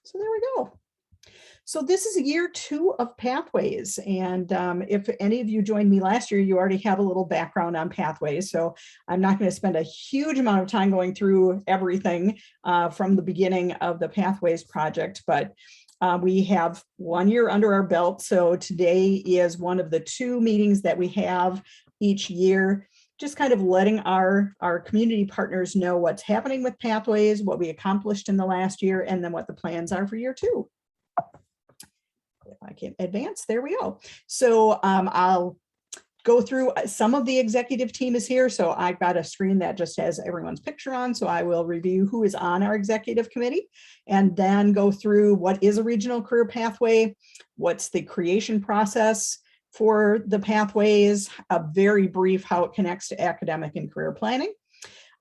So there we go. So this is year 2 of Pathways. And if any of you joined me last year, you already have a little background on Pathways. So I'm not going to spend a huge amount of time going through everything from the beginning of the Pathways project, but we have 1 year under our belt. So today is one of the 2 meetings that we have each year, just kind of letting our community partners know what's happening with Pathways, what we accomplished in the last year, and then what the plans are for year 2. If I can advance, there we go. So I'll go through some of the executive team is here. So I've got a screen that just has everyone's picture on. So I will review who is on our executive committee and then go through what is a regional career pathway, what's the creation process for the pathways, a very brief how it connects to academic and career planning,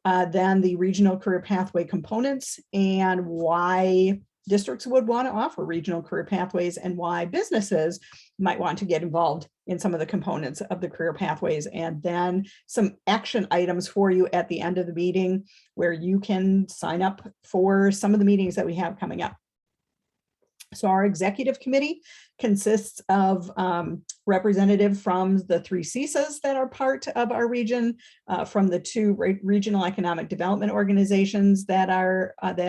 then the regional career pathway components and why districts would want to offer regional career pathways and why businesses might want to get involved in some of the components of the career pathways, and then some action items for you at the end of the meeting where you can sign up for some of the meetings that we have coming up. So our executive committee consists of representative from the 3 CISAs that are part of our region, from the 2 regional economic development organizations that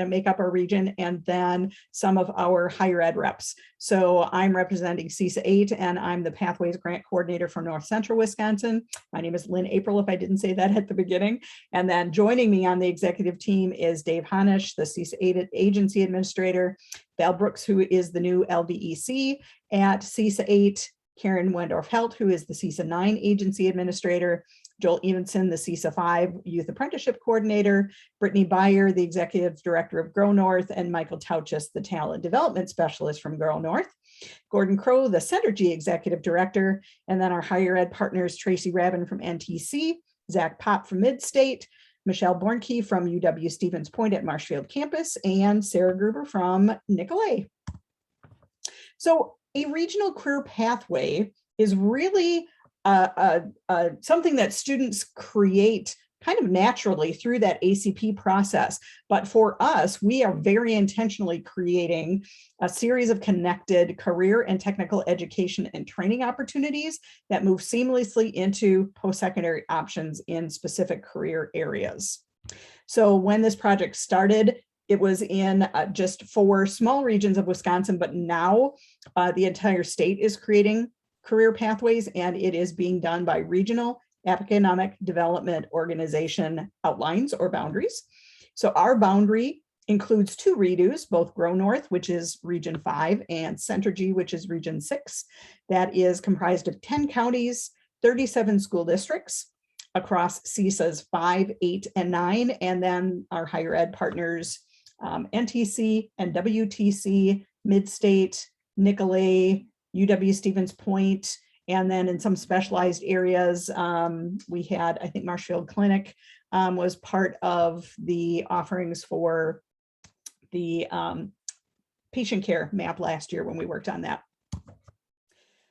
make up our region, and then some of our higher ed reps. So I'm representing CISA 8, and I'm the Pathways Grant Coordinator for North Central Wisconsin. My name is Lynn April, if I didn't say that at the beginning. And then joining me on the executive team is Dave Hanisch, the CISA 8 Agency Administrator, Val Brooks, who is the new LVEC at CISA 8, Karen Wendorf-Helt, who is the CISA 9 Agency Administrator, Joel Evenson, the CISA 5 Youth Apprenticeship Coordinator, Brittany Beyer, the Executive Director of Grow North, and Michael Tauchus, the Talent Development Specialist from Grow North, Gordon Crow, the Centergy Executive Director, and then our higher ed partners, Tracy Rabin from NTC, Zach Pop from Midstate, Michelle Bornke from UW Stevens Point at Marshfield Campus, and Sarah Gruber from Nicolet. So a regional career pathway is really something that students create kind of naturally through that ACP process. But for us, we are very intentionally creating a series of connected career and technical education and training opportunities that move seamlessly into post-secondary options in specific career areas. So when this project started, it was in just 4 small regions of Wisconsin, but now the entire state is creating career pathways, and it is being done by regional economic development organization outlines or boundaries. So our boundary includes 2 redos, both Grow North, which is Region 5, and Centergy, which is Region 6. That is comprised of 10 counties, 37 school districts across CISAs 5, 8, and 9, and then our higher ed partners, NTC and WTC, Midstate, Nicolet, UW Stevens Point, and then in some specialized areas, we had, I think Marshfield Clinic was part of the offerings for the patient care map last year when we worked on that.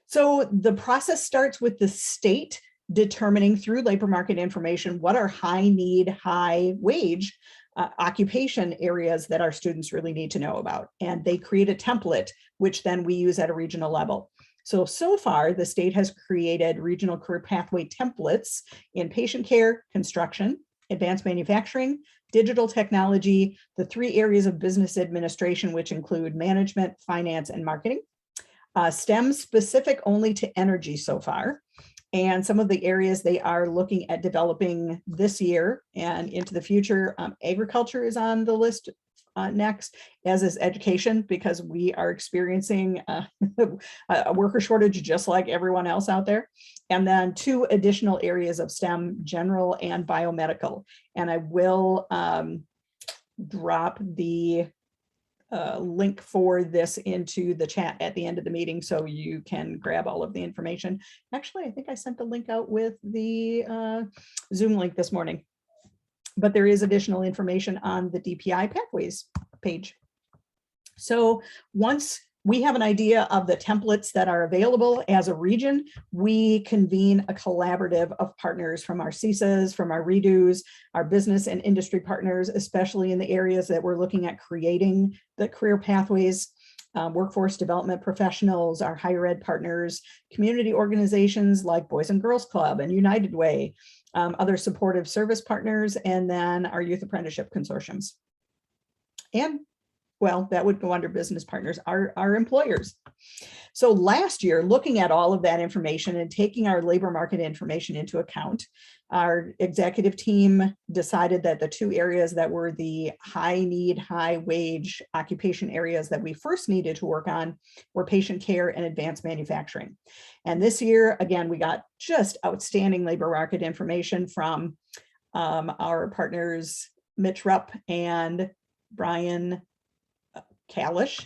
So the process starts with the state determining through labor market information what are high need, high wage occupation areas that our students really need to know about. And they create a template, which then we use at a regional level. So far, the state has created regional career pathway templates in patient care, construction, advanced manufacturing, digital technology, the 3 areas of business administration, which include management, finance, and marketing. STEM specific only to energy so far. And some of the areas they are looking at developing this year and into the future, agriculture is on the list next, as is education, because we are experiencing a worker shortage just like everyone else out there. And then 2 additional areas of STEM, general and biomedical. And I will drop the link for this into the chat at the end of the meeting so you can grab all of the information. Actually, I think I sent the link out with the Zoom link this morning, but there is additional information on the DPI Pathways page. So once we have an idea of the templates that are available as a region. We convene a collaborative of partners from our CISAs, from our redos, our business and industry partners, especially in the areas that we're looking at creating the career pathways, workforce development professionals, our higher ed partners, community organizations like Boys and Girls Club and United Way, other supportive service partners, and then our youth apprenticeship consortiums. And well, that would go under business partners, our employers. So last year, looking at all of that information and taking our labor market information into account, our executive team decided that the two areas that were the high need, high wage occupation areas that we first needed to work on were patient care and advanced manufacturing. And this year, again, we got just outstanding labor market information from our partners, Mitch Rupp and Brian Kalish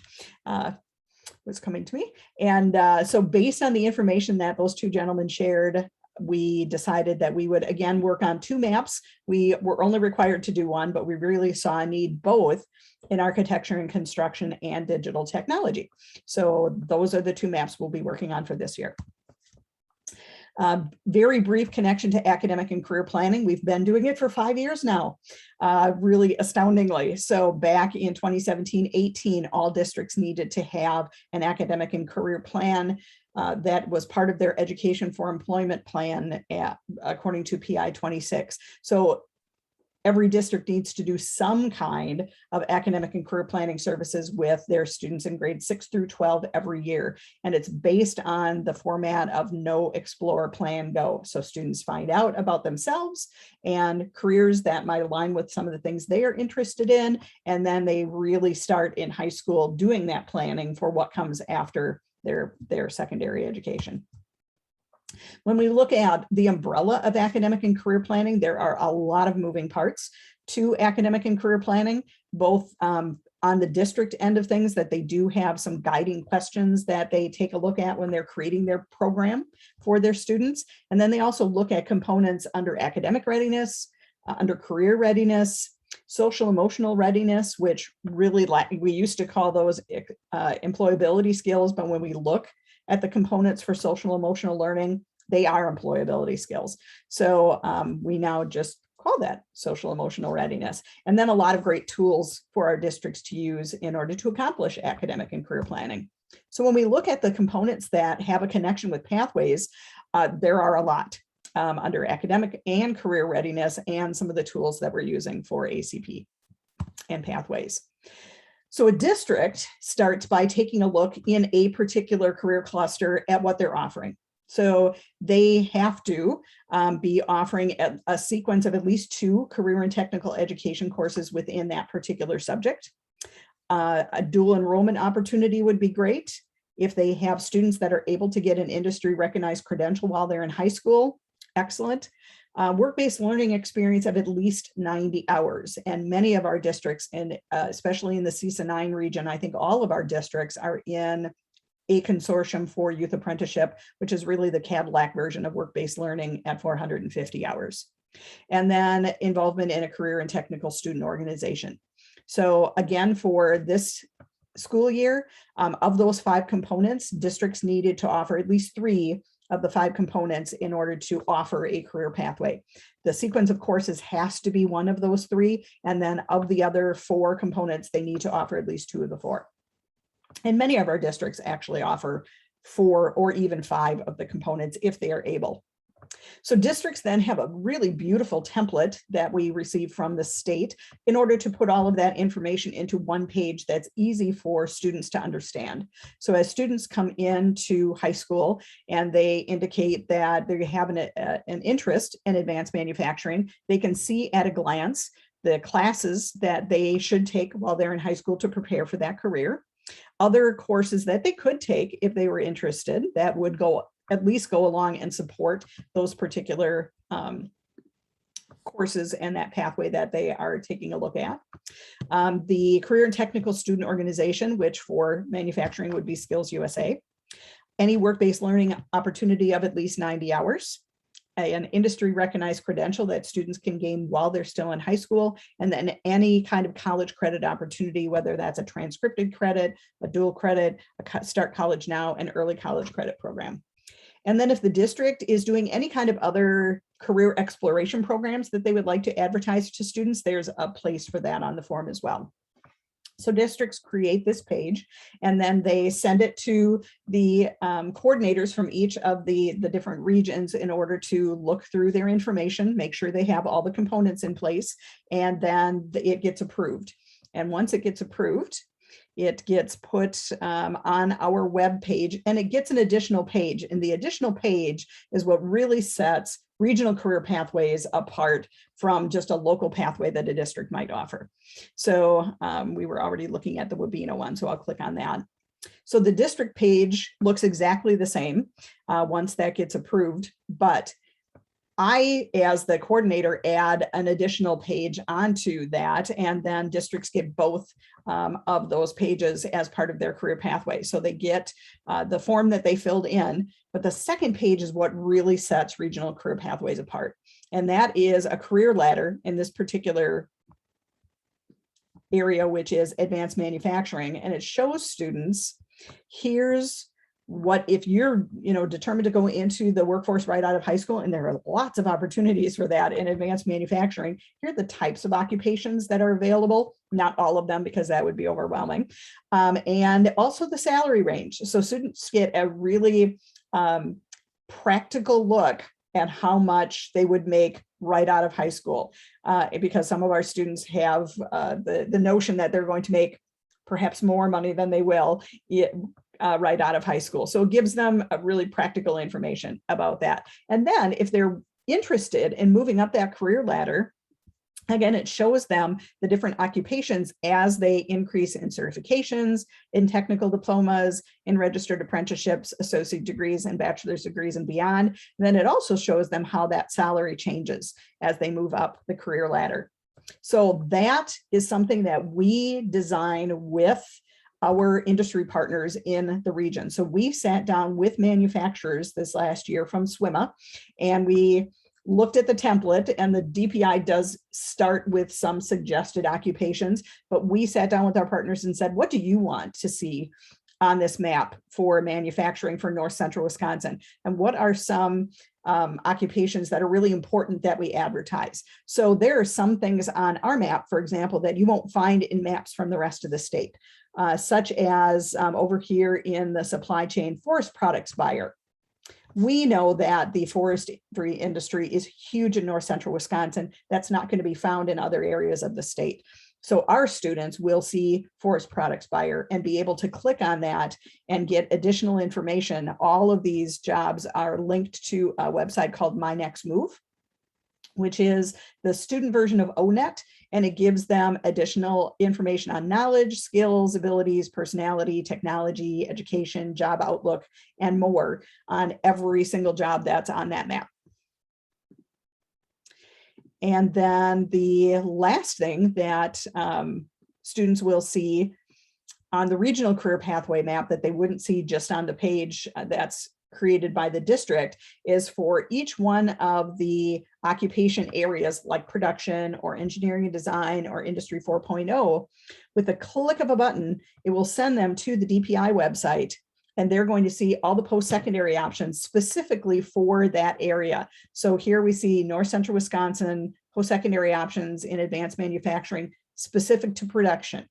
was coming to me. And so based on the information that those two gentlemen shared, we decided that we would again work on two maps. We were only required to do one, but we really saw a need both in architecture and construction and digital technology. So those are the two maps we'll be working on for this year. Very brief connection to academic and career planning. We've been doing it for 5 years now, really astoundingly. So back in 2017-18, all districts needed to have an academic and career plan that was part of their education for employment plan according to PI 26. So every district needs to do some kind of academic and career planning services with their students in grades 6 through 12 every year. And it's based on the format of know, explore, plan, go. So students find out about themselves and careers that might align with some of the things they are interested in. And then they really start in high school doing that planning for what comes after their secondary education. When we look at the umbrella of academic and career planning, there are a lot of moving parts to academic and career planning, both on the district end of things, that they do have some guiding questions that they take a look at when they're creating their program for their students. And then they also look at components under academic readiness, under career readiness, social emotional readiness, which really we used to call those employability skills, but when we look at the components for social emotional learning, they are employability skills. So we now just call that social emotional readiness. And then a lot of great tools for our districts to use in order to accomplish academic and career planning. So when we look at the components that have a connection with pathways, there are a lot under academic and career readiness and some of the tools that we're using for ACP and pathways. So a district starts by taking a look in a particular career cluster at what they're offering. So they have to be offering a sequence of at least 2 career and technical education courses within that particular subject. A dual enrollment opportunity would be great. If they have students that are able to get an industry recognized credential while they're in high school, excellent. Work-based learning experience of at least 90 hours. And many of our districts, and especially in the CISA 9 region, I think all of our districts are in a consortium for youth apprenticeship, which is really the Cadillac version of work-based learning at 450 hours. And then involvement in a career and technical student organization. So again, for this school year, of those 5 components, districts needed to offer at least 3 of the 5 components in order to offer a career pathway. The sequence of courses has to be one of those 3, and then of the other 4 components, they need to offer at least 2 of the 4. And many of our districts actually offer 4 or even 5 of the components if they are able. So districts then have a really beautiful template that we receive from the state in order to put all of that information into one page that's easy for students to understand. So as students come into high school and they indicate that they have an interest in advanced manufacturing, they can see at a glance the classes that they should take while they're in high school to prepare for that career. Other courses that they could take if they were interested that would at least go along and support those particular courses and that pathway that they are taking a look at. The Career and Technical Student Organization, which for manufacturing would be Skills USA. Any work-based learning opportunity of at least 90 hours. an industry recognized credential that students can gain while they're still in high school, and then any kind of college credit opportunity, whether that's a transcripted credit, a dual credit, a Start College Now, an early college credit program. And then if the district is doing any kind of other career exploration programs that they would like to advertise to students, there's a place for that on the form as well. So districts create this page, and then they send it to the coordinators from each of the different regions in order to look through their information, make sure they have all the components in place, and then it gets approved. And once it gets approved, it gets put on our web page, and it gets an additional page. And the additional page is what really sets regional career pathways apart from just a local pathway that a district might offer. So we were already looking at the Wabena one, so I'll click on that. So the district page looks exactly the same once that gets approved, but I, as the coordinator, add an additional page onto that, and then districts get both of those pages as part of their career pathway. So they get the form that they filled in, but the second page is what really sets regional career pathways apart. And that is a career ladder in this particular area, which is advanced manufacturing. And it shows students, here's what if you're determined to go into the workforce right out of high school, and there are lots of opportunities for that in advanced manufacturing. Here are the types of occupations that are available, not all of them because that would be overwhelming, and also the salary range. So students get a really practical look at how much they would make right out of high school, because some of our students have the notion that they're going to make perhaps more money than they will right out of high school. So it gives them a really practical information about that. And then if they're interested in moving up that career ladder, again, it shows them the different occupations as they increase in certifications, in technical diplomas, in registered apprenticeships, associate degrees, and bachelor's degrees and beyond. And then it also shows them how that salary changes as they move up the career ladder. So that is something that we design with our industry partners in the region. So we sat down with manufacturers this last year from SWIMA, and we looked at the template, and the DPI does start with some suggested occupations, but we sat down with our partners and said, what do you want to see on this map for manufacturing for North Central Wisconsin? And what are some occupations that are really important that we advertise? So there are some things on our map, for example, that you won't find in maps from the rest of the state, such as over here in the supply chain, forest products buyer. We know that the forestry industry is huge in North Central Wisconsin. That's not going to be found in other areas of the state. So our students will see forest products buyer and be able to click on that and get additional information. All of these jobs are linked to a website called My Next Move, which is the student version of ONET, and it gives them additional information on knowledge, skills, abilities, personality, technology, education, job outlook, and more on every single job that's on that map. And then the last thing that students will see on the regional career pathway map that they wouldn't see just on the page that's created by the district is for each one of the occupation areas like production or engineering and design or industry 4.0, with a click of a button, it will send them to the DPI website, and they're going to see all the post-secondary options specifically for that area. So here we see North Central Wisconsin post-secondary options in advanced manufacturing specific to production.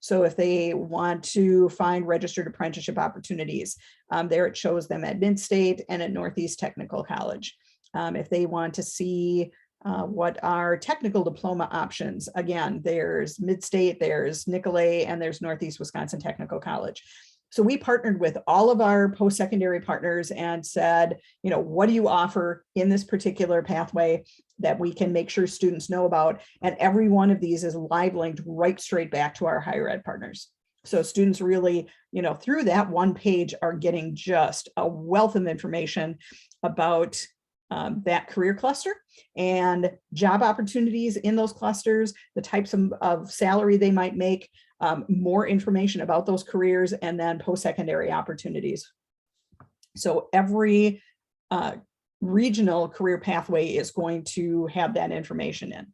So if they want to find registered apprenticeship opportunities, there it shows them at Mid-State and at Northeast Technical College. If they want to see what are technical diploma options, again, there's Mid-State, there's Nicolet, and there's Northeast Wisconsin Technical College. So we partnered with all of our post-secondary partners and said, what do you offer in this particular pathway that we can make sure students know about? And every one of these is live linked right straight back to our higher ed partners. So students really, through that one page are getting just a wealth of information about that career cluster and job opportunities in those clusters, the types of salary they might make, more information about those careers, and then post-secondary opportunities. So every regional career pathway is going to have that information in.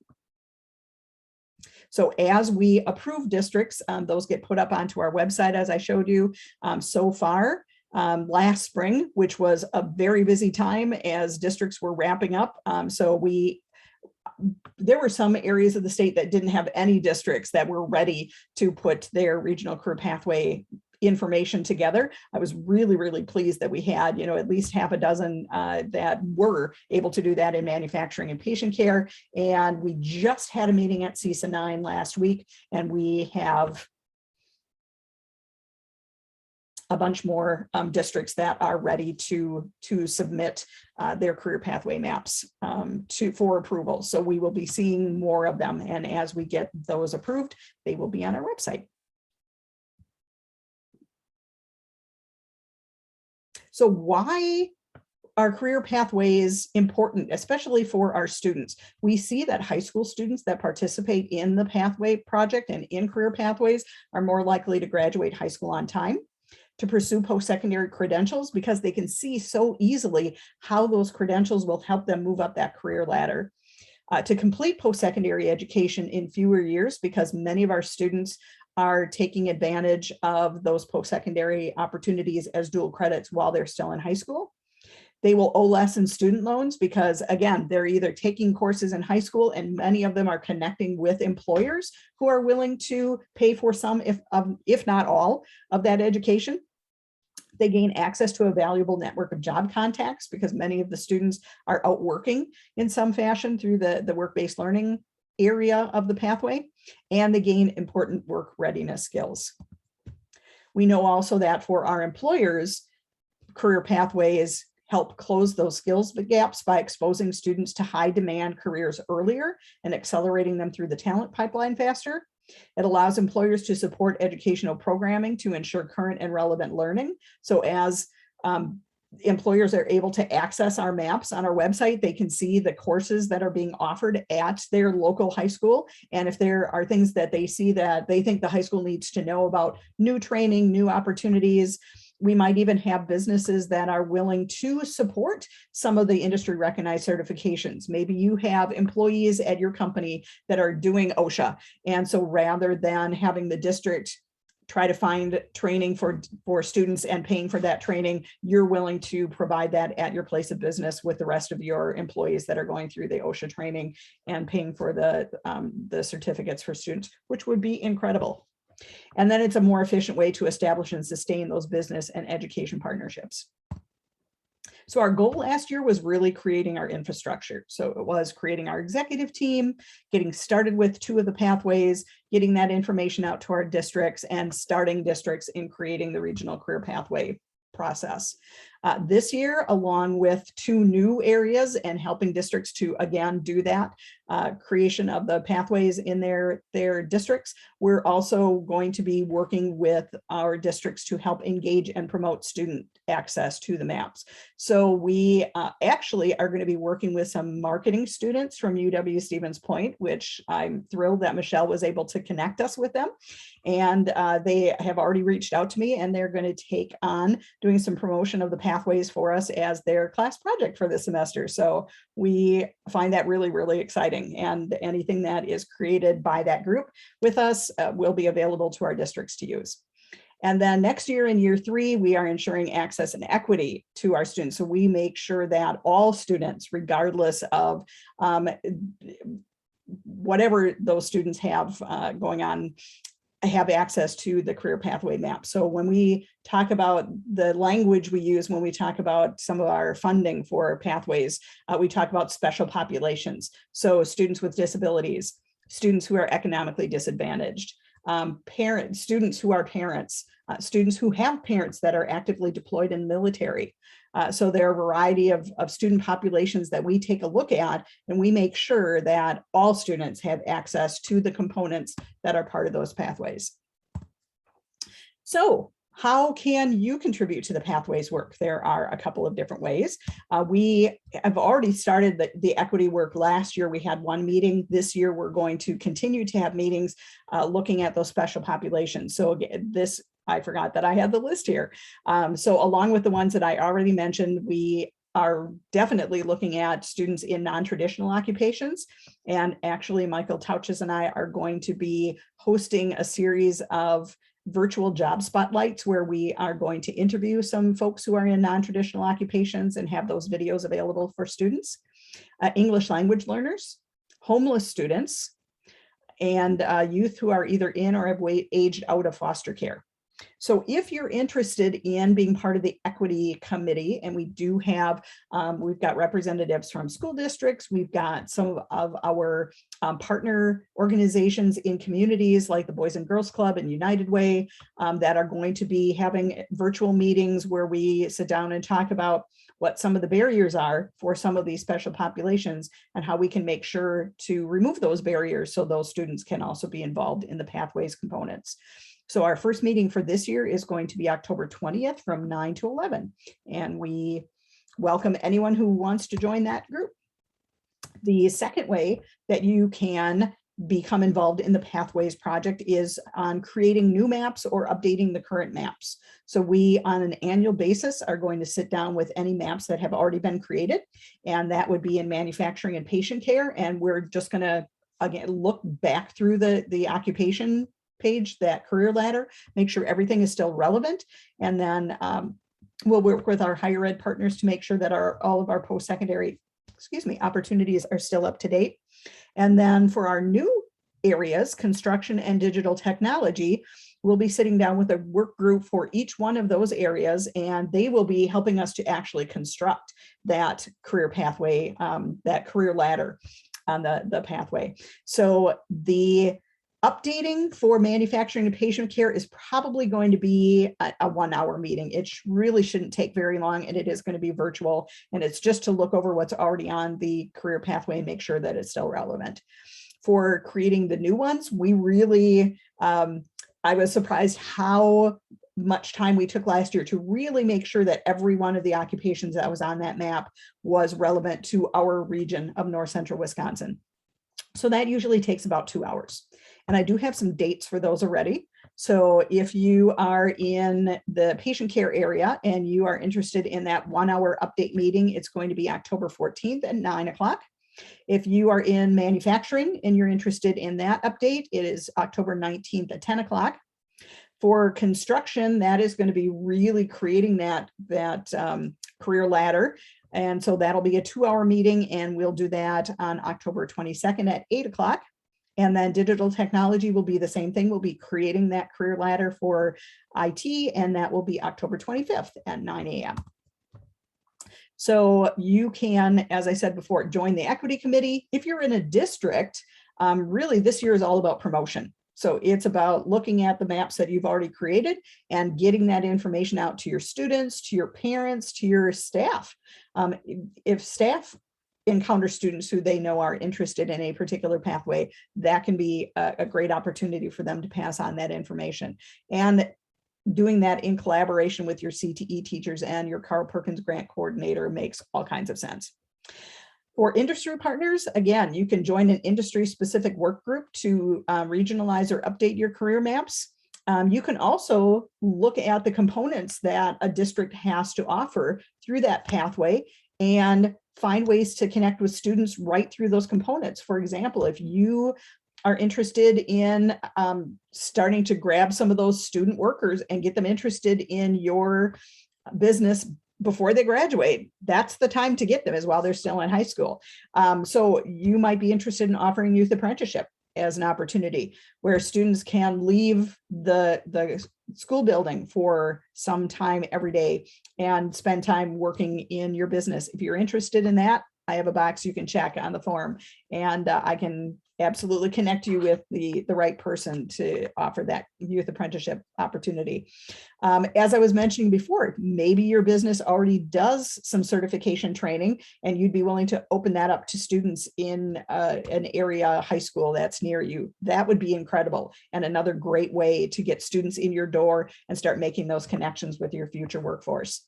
So as we approve districts, those get put up onto our website, as I showed you so far. Last spring, which was a very busy time as districts were wrapping up. There were some areas of the state that didn't have any districts that were ready to put their regional career pathway information together. I was really, really pleased that we had, at least half a dozen that were able to do that in manufacturing and patient care. And we just had a meeting at CISA 9 last week, and we have a bunch more districts that are ready to submit their career pathway maps for approval. So we will be seeing more of them. And as we get those approved, they will be on our website. So why are career pathways important, especially for our students? We see that high school students that participate in the pathway project and in career pathways are more likely to graduate high school on time, to pursue post-secondary credentials, because they can see so easily how those credentials will help them move up that career ladder, to complete post-secondary education in fewer years, because many of our students are taking advantage of those post-secondary opportunities as dual credits while they're still in high school. They will owe less in student loans because, again, they're either taking courses in high school, and many of them are connecting with employers who are willing to pay for some, if not all, of that education. They gain access to a valuable network of job contacts because many of the students are out working in some fashion through the work-based learning area of the pathway, and they gain important work readiness skills. We know also that for our employers, career pathways help close those skills gaps by exposing students to high demand careers earlier and accelerating them through the talent pipeline faster. It allows employers to support educational programming to ensure current and relevant learning. So as employers are able to access our maps on our website, they can see the courses that are being offered at their local high school. And if there are things that they see that they think the high school needs to know about new training, new opportunities, we might even have businesses that are willing to support some of the industry recognized certifications. Maybe you have employees at your company that are doing OSHA. And so rather than having the district try to find training for students and paying for that training, you're willing to provide that at your place of business with the rest of your employees that are going through the OSHA training and paying for the certificates for students, which would be incredible. And then it's a more efficient way to establish and sustain those business and education partnerships. So our goal last year was really creating our infrastructure. So it was creating our executive team, getting started with 2 of the pathways, getting that information out to our districts, and starting districts in creating the regional career pathway process. This year, along with 2 new areas and helping districts to, again, do that creation of the pathways in their districts, we're also going to be working with our districts to help engage and promote student access to the maps. So we actually are going to be working with some marketing students from UW-Stevens Point, which I'm thrilled that Michelle was able to connect us with them. And they have already reached out to me, and they're going to take on doing some promotion of the pathways for us as their class project for this semester. So we find that really, really exciting. And anything that is created by that group with us will be available to our districts to use. And then next year, in year 3, we are ensuring access and equity to our students. So we make sure that all students, regardless of whatever those students have going on, have access to the career pathway map. So when we talk about the language we use, when we talk about some of our funding for pathways, we talk about special populations. So students with disabilities, students who are economically disadvantaged, students who are parents, students who have parents that are actively deployed in the military. So there are a variety of student populations that we take a look at, and we make sure that all students have access to the components that are part of those pathways. So how can you contribute to the pathways work? There are a couple of different ways. We have already started the equity work. Last year we had 1 meeting. This year we're going to continue to have meetings looking at those special populations. So I forgot that I had the list here. So along with the ones that I already mentioned, we are definitely looking at students in non-traditional occupations. And actually, Michael Tauches and I are going to be hosting a series of virtual job spotlights where we are going to interview some folks who are in non-traditional occupations and have those videos available for students, English language learners, homeless students, and youth who are either in or have aged out of foster care. So if you're interested in being part of the equity committee, and we do have, we've got representatives from school districts, we've got some of our partner organizations in communities like the Boys and Girls Club and United Way that are going to be having virtual meetings where we sit down and talk about what some of the barriers are for some of these special populations and how we can make sure to remove those barriers so those students can also be involved in the pathways components. So our first meeting for this year is going to be October 20th from 9 to 11. And we welcome anyone who wants to join that group. The second way that you can become involved in the Pathways project is on creating new maps or updating the current maps. So we, on an annual basis, are going to sit down with any maps that have already been created, and that would be in manufacturing and patient care. And we're just going to, again, look back through the occupation page, that career ladder, make sure everything is still relevant. And then we'll work with our higher ed partners to make sure that all of our post-secondary, opportunities are still up to date. And then for our new areas, construction and digital technology, we'll be sitting down with a work group for each one of those areas, and they will be helping us to actually construct that career pathway, that career ladder on the pathway. So the updating for manufacturing and patient care is probably going to be a 1 hour meeting. It really shouldn't take very long, and it is going to be virtual, and it's just to look over what's already on the career pathway and make sure that it's still relevant. For creating the new ones, we really, I was surprised how much time we took last year to really make sure that every one of the occupations that was on that map was relevant to our region of North Central Wisconsin. So that usually takes about 2 hours. And I do have some dates for those already. So if you are in the patient care area and you are interested in that 1 hour update meeting, it's going to be October 14th at 9 o'clock. If you are in manufacturing and you're interested in that update, it is October 19th at 10 o'clock. For construction, that is going to be really creating that career ladder. And so that'll be a 2 hour meeting, and we'll do that on October 22nd at 8 o'clock. And then digital technology will be the same thing. We'll be creating that career ladder for IT, and that will be October 25th at 9 a.m. So you can, as I said before, join the equity committee. If you're in a district, really this year is all about promotion. So it's about looking at the maps that you've already created and getting that information out to your students, to your parents, to your staff. If staff encounter students who they know are interested in a particular pathway, that can be a great opportunity for them to pass on that information. And doing that in collaboration with your CTE teachers and your Carl Perkins grant coordinator makes all kinds of sense. For industry partners, again, you can join an industry-specific work group to regionalize or update your career maps. You can also look at the components that a district has to offer through that pathway and find ways to connect with students right through those components. For example, if you are interested in starting to grab some of those student workers and get them interested in your business before they graduate, that's the time to get them, is while they're still in high school. So you might be interested in offering youth apprenticeship as an opportunity where students can leave the school building for some time every day and spend time working in your business. If you're interested in that, I have a box you can check on the form, and I can absolutely connect you with the right person to offer that youth apprenticeship opportunity. As I was mentioning before, maybe your business already does some certification training and you'd be willing to open that up to students in an area high school that's near you. That would be incredible, and another great way to get students in your door and start making those connections with your future workforce.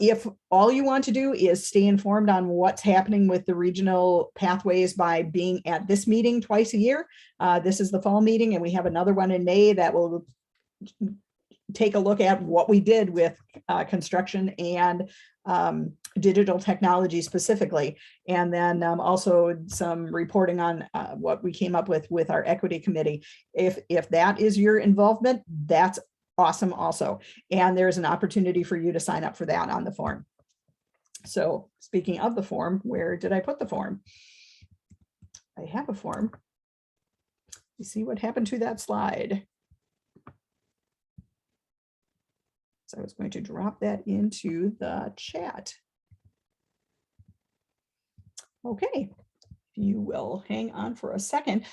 If all you want to do is stay informed on what's happening with the regional pathways by being at this meeting twice a year, this is the fall meeting, and we have another one in May that will take a look at what we did with construction and digital technology specifically, and then also some reporting on what we came up with our equity committee. If that is your involvement, that's awesome also. And there's an opportunity for you to sign up for that on the form. So speaking of the form, where did I put the form? I have a form. You see what happened to that slide. So I was going to drop that into the chat. Okay, you will hang on for a second.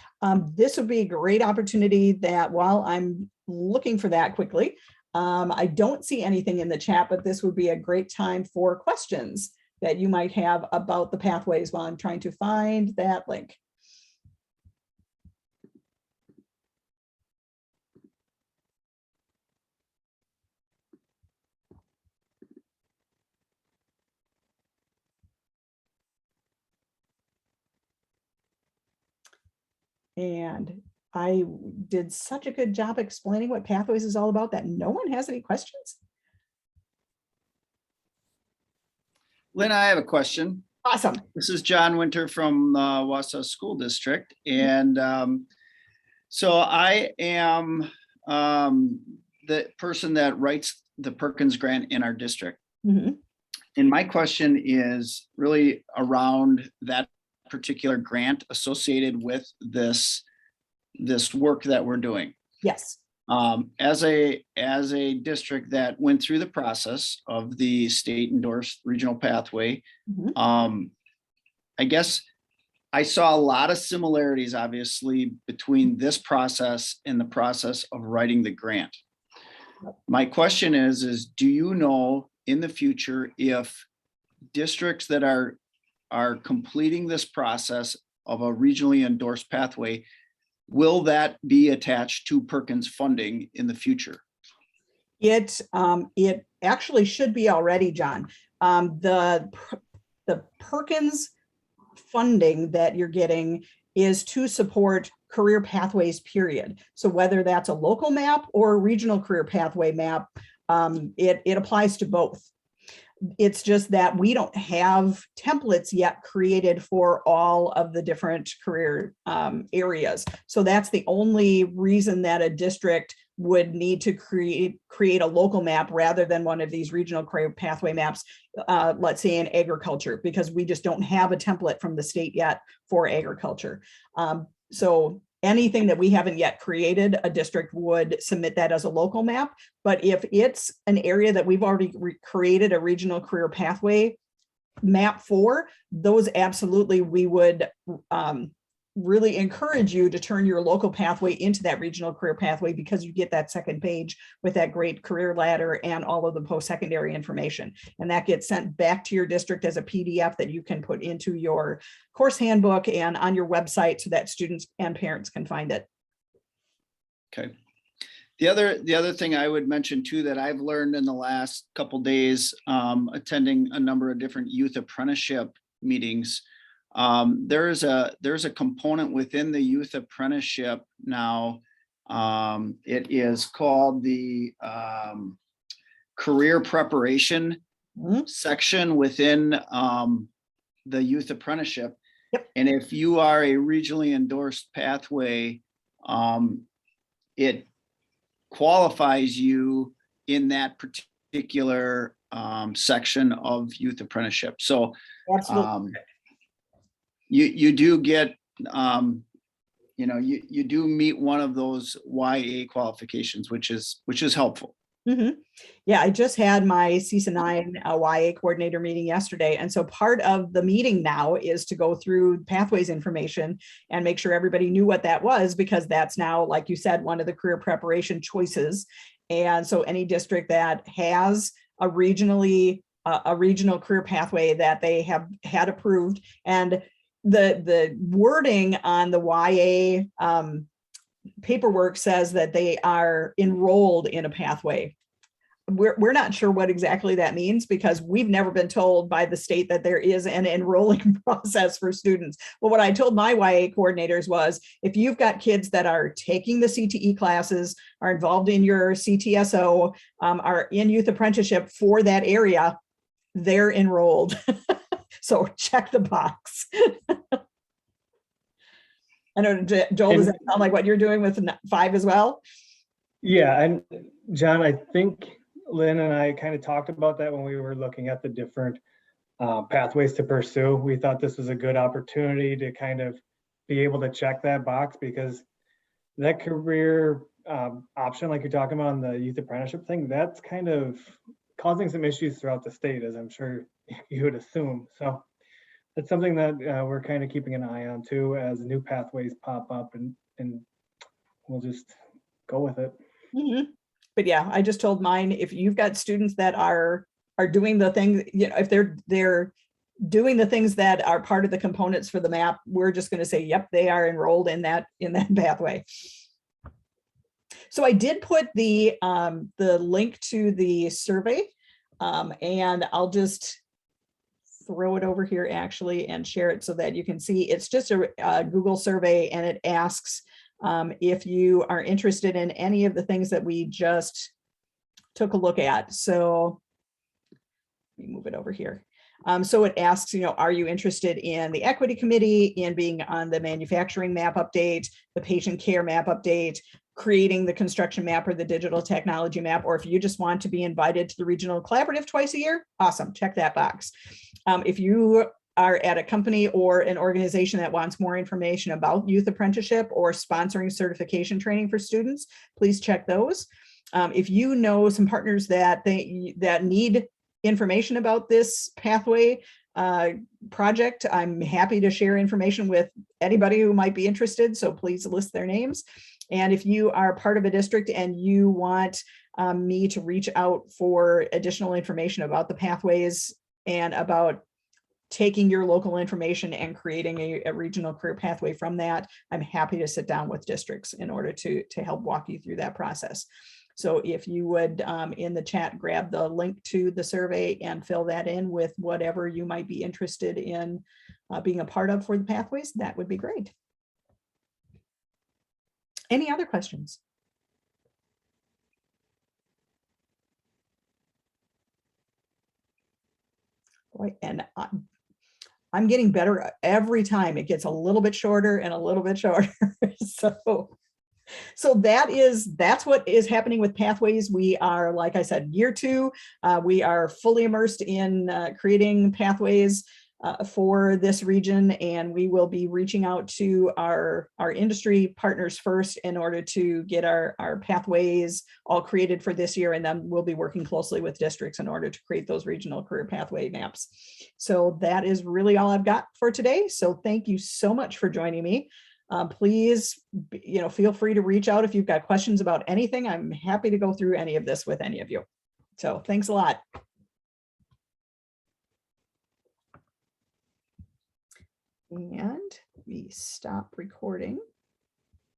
This would be a great opportunity that while I'm looking for that quickly, I don't see anything in the chat, but this would be a great time for questions that you might have about the pathways while I'm trying to find that link. And I did such a good job explaining what Pathways is all about that no one has any questions. Lynn, I have a question. Awesome. This is John Winter from Wausau School District. And so I am the person that writes the Perkins grant in our district. Mm-hmm. And my question is really around that particular grant associated with this work that we're doing. Yes. As a district that went through the process of the state endorsed regional pathway, Mm-hmm. I guess I saw a lot of similarities, obviously, between this process and the process of writing the grant. My question is do you know in the future if districts that are completing this process of a regionally endorsed pathway, will that be attached to Perkins funding in the future? It actually should be already, John. The Perkins funding that you're getting is to support career pathways, period. So whether that's a local map or a regional career pathway map, it applies to both. It's just that we don't have templates yet created for all of the different career areas. So that's the only reason that a district would need to create a local map rather than one of these regional career pathway maps, let's say in agriculture, because we just don't have a template from the state yet for agriculture. So anything that we haven't yet created, a district would submit that as a local map. But if it's an area that we've already created a regional career pathway map for, those absolutely we would really encourage you to turn your local pathway into that regional career pathway, because you get that second page with that great career ladder and all of the post-secondary information. And that gets sent back to your district as a PDF that you can put into your course handbook and on your website so that students and parents can find it. Okay. The other thing I would mention too that I've learned in the last couple of days, attending a number of different youth apprenticeship meetings, there's a component within the youth apprenticeship now. It is called the career preparation section within the youth apprenticeship. Yep. And if you are a regionally endorsed pathway, it qualifies you in that particular section of youth apprenticeship. So you do get, you do meet one of those YA qualifications, which is helpful. Mm-hmm. Yeah, I just had my CISA 9 YA coordinator meeting yesterday. And so part of the meeting now is to go through pathways information and make sure everybody knew what that was, because that's now, like you said, one of the career preparation choices. And so any district that has a regional career pathway that they have had approved, and the wording on the YA paperwork says that they are enrolled in a pathway. We're not sure what exactly that means, because we've never been told by the state that there is an enrolling process for students. But what I told my YA coordinators was, if you've got kids that are taking the CTE classes, are involved in your CTSO, are in youth apprenticeship for that area, they're enrolled. So check the box. I know, Joel, does that sound like what you're doing with 5 as well? Yeah, and John, I think Lynn and I kind of talked about that when we were looking at the different pathways to pursue. We thought this was a good opportunity to kind of be able to check that box, because that career option, like you're talking about on the youth apprenticeship thing, that's kind of causing some issues throughout the state, as I'm sure you would assume. So that's something that we're kind of keeping an eye on too, as new pathways pop up, and we'll just go with it. Mm-hmm. But yeah, I just told mine, if you've got students that are doing the things, you know, if they're doing the things that are part of the components for the map, we're just going to say, yep, they are enrolled in that pathway. So I did put the link to the survey, and I'll just throw it over here actually and share it so that you can see. It's just a Google survey, and it asks if you are interested in any of the things that we just took a look at. So let me move it over here. So it asks, you know, are you interested in the equity committee, in being on the manufacturing map update, the patient care map update, creating the construction map or the digital technology map, or if you just want to be invited to the regional collaborative twice a year, awesome, check that box. If you are at a company or an organization that wants more information about youth apprenticeship or sponsoring certification training for students, please check those. If you know some partners that need information about this pathway project, I'm happy to share information with anybody who might be interested, so please list their names. And if you are part of a district and you want me to reach out for additional information about the pathways and about taking your local information and creating a regional career pathway from that, I'm happy to sit down with districts in order to help walk you through that process. So if you would, in the chat, grab the link to the survey and fill that in with whatever you might be interested in being a part of for the pathways, that would be great. Any other questions? Boy, and I'm getting better every time. It gets a little bit shorter and a little bit shorter. So that's what is happening with Pathways. We are, like I said, year 2. We are fully immersed in creating pathways for this region, and we will be reaching out to our industry partners first in order to get our pathways all created for this year, and then we'll be working closely with districts in order to create those regional career pathway maps. So that is really all I've got for today. So thank you so much for joining me. Please, feel free to reach out if you've got questions about anything. I'm happy to go through any of this with any of you. So thanks a lot. And we stop recording.